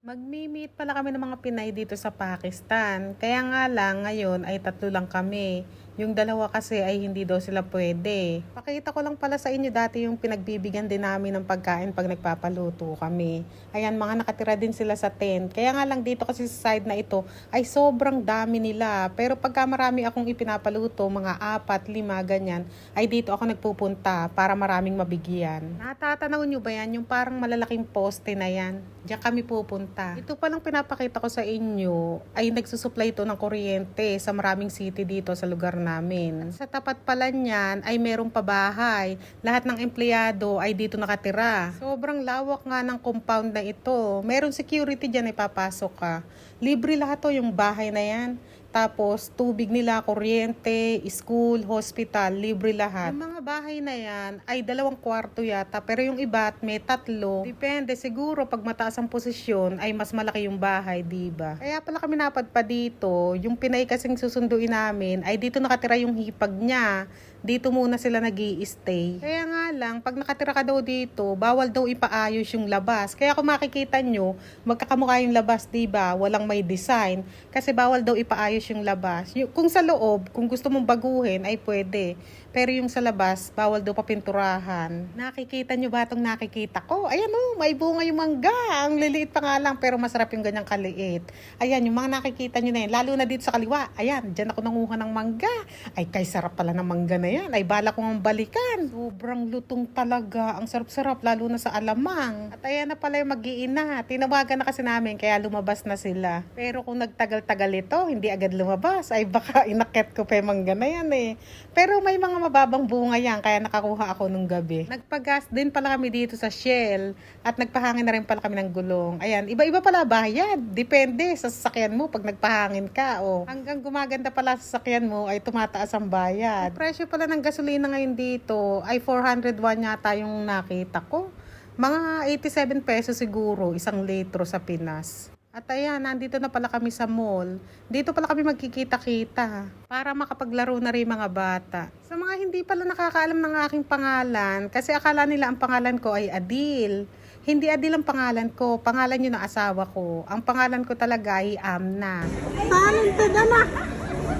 Magmi-meet pala kami ng mga Pinay dito sa Pakistan. Kaya nga lang, ngayon ay 3 lang kami. Yung dalawa kasi ay hindi daw sila pwede. Pakita ko lang pala sa inyo dati yung pinagbibigyan din namin ng pagkain pag nagpapaluto kami. Ayan, mga nakatira din sila sa tent. Kaya nga lang dito kasi sa side na ito ay sobrang dami nila. Pero pagka marami akong ipinapaluto, mga 4, 5, ganyan, ay dito ako nagpupunta para maraming mabigyan. Natatanaw nyo ba yan? Yung parang malalaking poste na yan. Diyan kami pupunta. Ito palang pinapakita ko sa inyo ay nagsusupply ito ng kuryente sa maraming city dito sa lugar namin. Sa tapat pala niyan ay merong pabahay. Lahat ng empleyado ay dito nakatira. Sobrang lawak nga ng compound na ito. Merong security dyan ay papasok ka. Libre lahat to yung bahay na yan. Tapos, tubig nila, kuryente, school, hospital, libre lahat. Yung mga bahay na yan ay 2 kwarto yata, pero yung iba may 3. Depende, siguro pag mataas ang posisyon ay mas malaki yung bahay, diba? Kaya pala kami napadpa dito, yung Pinay kasing susunduin namin ay dito nakatira yung hipag niya. Dito muna sila nag-i-stay. Kaya nga lang, pag nakatira ka daw dito, bawal daw ipaayos yung labas. Kaya kung makikita nyo, magkakamukha yung labas, diba? Walang may design. Kasi bawal daw ipaayos yung labas. Kung sa loob, kung gusto mong baguhin, ay pwede. Pero yung sa labas, bawal daw papinturahan. Nakikita nyo ba itong nakikita ko? Ayan o, may bunga yung mangga. Ang liliit pa nga lang, pero masarap yung ganyang kaliit. Ayan, yung mga nakikita nyo na yan. Lalo na dito sa kaliwa. Ayan, dyan ako nanguha ng mangga. Ay, kay sarap pala ng mangga na yan. Ay, bala kong balikan. Sobrang lutong talaga. Ang sarap-sarap, lalo na sa alamang. At ayan na pala yung mag-iina. Tinawagan na kasi namin, kaya lumabas na sila. Pero kung nagtagal-tagal ito, hindi agad lumabas. Ay, baka inaket ko pa yung mangga na yan eh. Pero may mga mababang bunga yan, kaya nakakuha ako nung gabi. Nagpagas din pala kami dito sa Shell at nagpahangin na rin pala kami ng gulong. Ayan, iba-iba pala bayad. Depende sa sasakyan mo pag nagpahangin ka. O, hanggang gumaganda pala sa sasakyan mo ay tumataas ang bayad. Ang presyo pala ng gasolina ngayon dito ay 401 yata yung nakita ko. Mga 87 pesos siguro, 1 litro sa Pinas. At ayan, nandito na pala kami sa mall. Dito pala kami magkikita-kita para makapaglaro na rin mga bata. Sa mga hindi pala nakakaalam ng aking pangalan, kasi akala nila ang pangalan ko ay Adil. Hindi Adil ang pangalan ko, pangalan yun ng asawa ko. Ang pangalan ko talaga ay Amna. Talented na!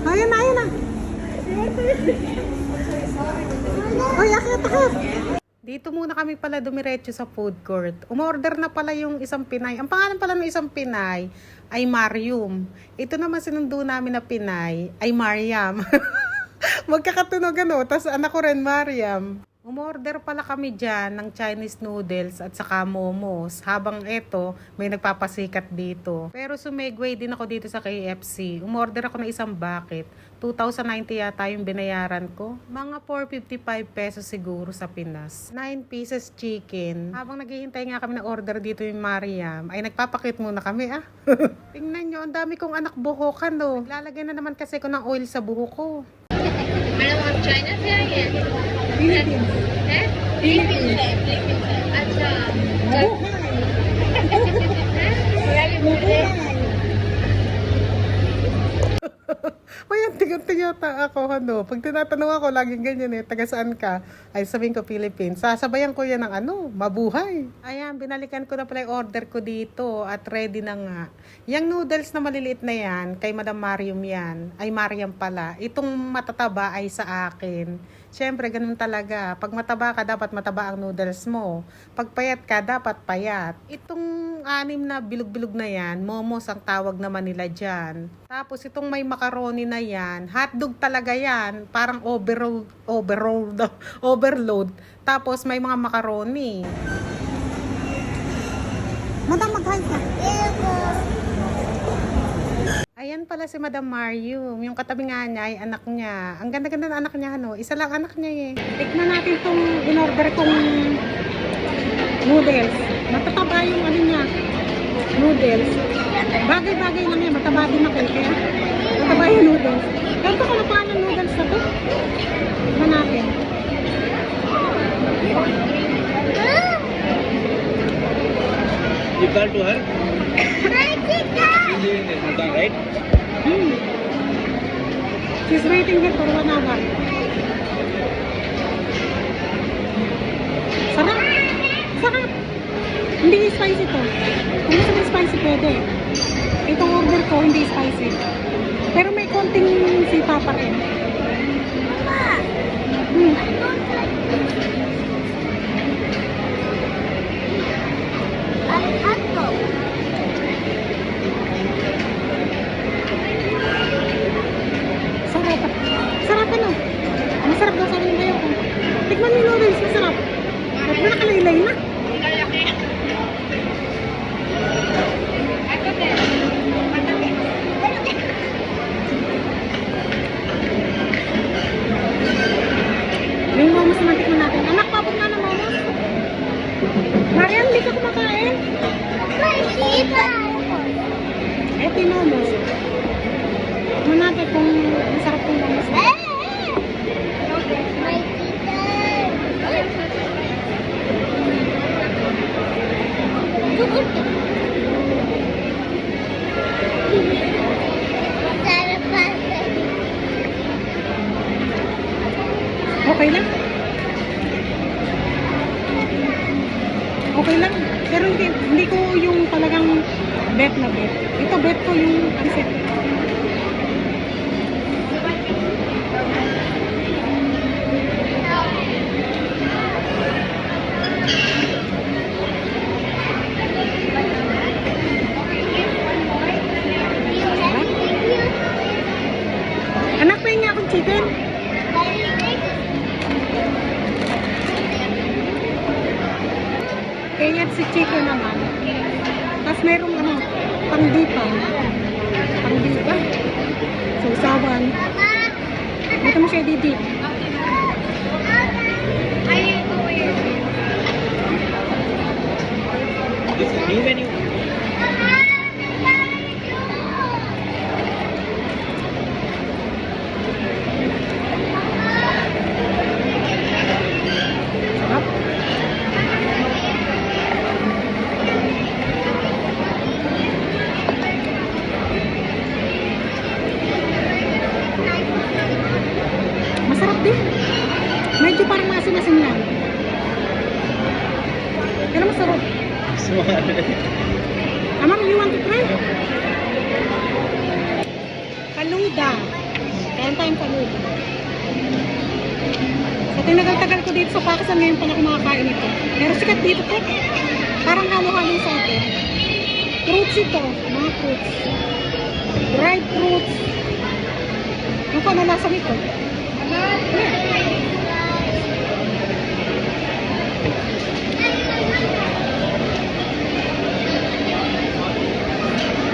Ayun na, ayun na! Uy, akit! Dito muna kami pala dumiretso sa food court. Umorder na pala yung isang Pinay. Ang pangalan pala ng isang Pinay ay Marium. Ito naman sinundo namin na Pinay ay Mariam. Magkakatunog ano. Tapos anak ko rin Mariam. Umorder pala kami dyan ng Chinese noodles at saka momos. Habang eto, may nagpapasikat dito. Pero sumegway din ako dito sa KFC. Umorder ako ng isang bucket. 2,090 yata yung binayaran ko. Mga 455 pesos siguro sa Pinas. 9 pieces chicken. Habang naghihintay nga kami ng order dito yung Mariam, ay nagpapakit muna kami ah. Tingnan nyo, ang dami kong anak buhokan no. Naglalagay na naman kasi ko ng oil sa buhok ko. Madam आप चाइना से आई हैं? हैं? फिलीपींस अच्छा May antig-antig yata ako, ano. Pag tinatanong ako, laging ganyan eh, taga saan ka? Ay, sabihin ko, Philippines. Sasabayan ko yan ng ano, mabuhay. Ayan, binalikan ko na pala yung order ko dito at ready na nga. Yung noodles na maliliit na yan, kay Madam Mariam yan. Ay, Mariam pala. Itong matataba ay sa akin. Siyempre, ganun talaga. Pag mataba ka, dapat mataba ang noodles mo. Pag payat ka, dapat payat. Itong 6 na bilog-bilog na yan, momos ang tawag naman nila dyan. Tapos itong may macaroni na yan, hotdog talaga yan. Parang overload. Tapos may mga macaroni. Madam, mag-hi ka. Ayan pala si Madam Marium. Yung katabi nga niya ay anak niya. Ang ganda-ganda na anak niya, ano? Isa lang anak niya eh. Tikman natin itong in-order kong noodles. Matataba yung ano niya, noodles. Bagay-bagay lang yan. Mataba din ako eh. Kaya mataba yung noodles. Ganito ko na paano ng noodles na to. Tikman natin. You call to her? She's in Hong right? She's waiting here for 1 hour. Sarap! Sarap! Hindi spicy to. Kung gusto mo spicy, pwede. Itong order ko, hindi spicy. Pero may konting sipa pa rin. Hmm. Sarap. Sarap ano? Masarap daw sabi ng bayo ko. Tikman mo yung noodles, masarap. Ba't mo nakalaylay na? Yung momos naman tikman natin. Anak, papag na ng momos. Marian, hindi ka kumakain. Eto yung momos. Tikman natin kung masarap yung momos. Okay lang. Okay lang. Pero hindi ko yung talagang bet na bet. Ito bet ko yung pancit. Anak, pahingi akong chicken. Kaya si chicken naman. Tapos merong ano, pangdipan. Pangdipan. Sausawan. Dito mo siya didip. This is new menu. Sarap. Masarap din. Medyo parang masin-masin lang. Pero masarap. Small. Amang, you want to try? Faluda. Kaya tayong faluda. Sa tinagal-tagal ko dito sa Pakistan, ngayon pala kumakain ito. Pero sikat dito to. Parang halo-halo sa atin. Fruits ito. Mga fruits. Dried fruits. Yung kung ano lasa nito.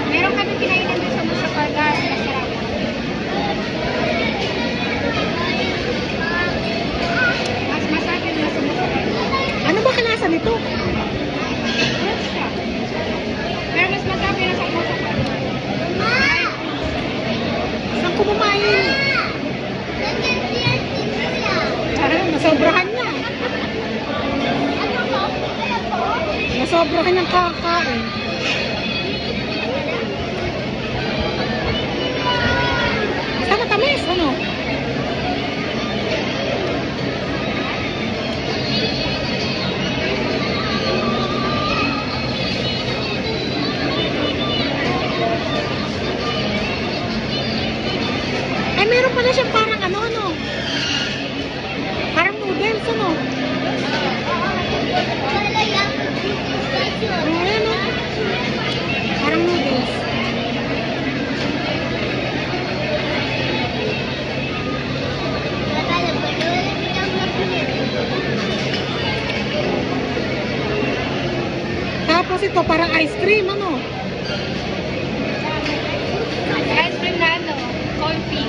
Meron kami kinainan doon sa Musapaga. Masarap. Mas masarap yung nasa Musapaga. Ano ba kalasa nito? Fruits siya. Pero mas masarap yung nasa Musapaga. Saan ko bumain? Nasobrahan niya. Nasobrahan niyang kakain. Basta matamis, ano? Ay, meron pala siyang parang ano. Parang noodles, ano? Ayan, no? Parang noodles. Tapos ito, parang ice cream, ano? Ice cream na ano, coffee.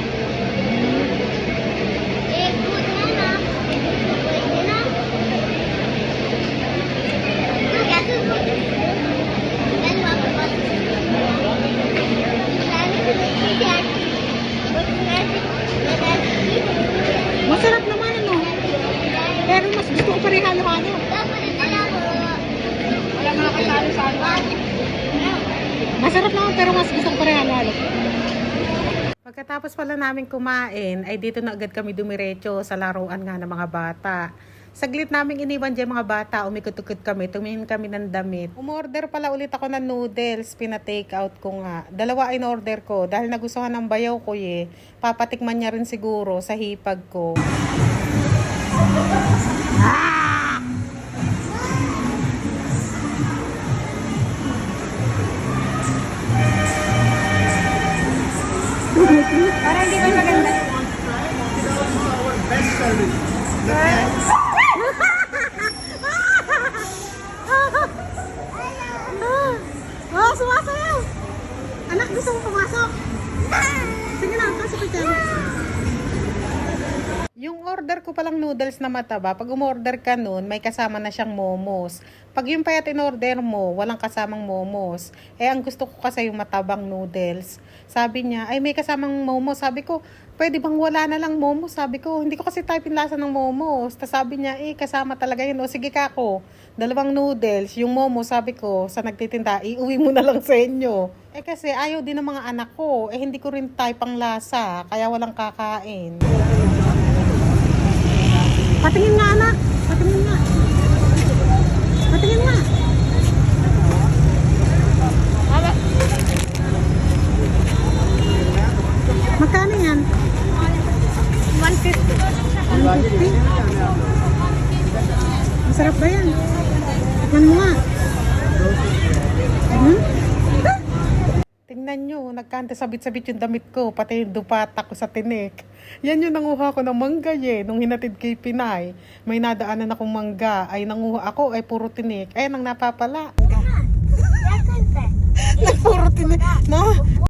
Masarap naman, ano? Pero mas gusto ko pa rin halo-halo. Wala mga kasalo sa ano. Masarap naman pero mas gusto ko pa rin halo-halo. Pagkatapos pala namin kumain, ay dito na agad kami dumiretso sa laruan nga ng mga bata. Saglit naming iniwan dyan mga bata, umikot-ukot kami, tumingin kami ng damit. Umorder pala ulit ako ng noodles, pina-take out ko nga. 2 in order ko dahil nagustuhan ng bayaw ko eh. Papatikman niya rin siguro sa hipag ko. Para hindi ba maganda? Oh, sumasayaw! Anak, gusto mo pumasok? Sige na, pasok ka dyan. Yung order ko palang noodles na mataba, pag umorder ka nun, may kasama na siyang momos. Pag yung payat in-order mo, walang kasamang momos. Eh, ang gusto ko kasi yung matabang noodles. Sabi niya, ay may kasamang momos. Sabi ko, pwede bang wala na lang momos? Sabi ko, hindi ko kasi type in lasa ng momos. Tapos sabi niya, kasama talaga yun. O sige kako, 2 noodles, yung momos, sabi ko, sa nagtitinda, iuwi mo na lang sa inyo. Eh kasi ayaw din ng mga anak ko. Eh hindi ko rin type ang lasa, kaya walang kakain. Patingin nga, anak. Patingin nga. Patingin nga. Magkano yan? 150. 150? Masarap ba yan? Tikman mo nga. Tingnan nyo, nagkanta sabit-sabit yung damit ko, pati yung dupata ko sa tinik. Yan yung nanguha ko ng mangga nung hinatid kay Pinay. May nadaanan akong mangga, ay nanguha ako, ay puro tinik. Ayan ang napapala. Nagpuro tinik. No?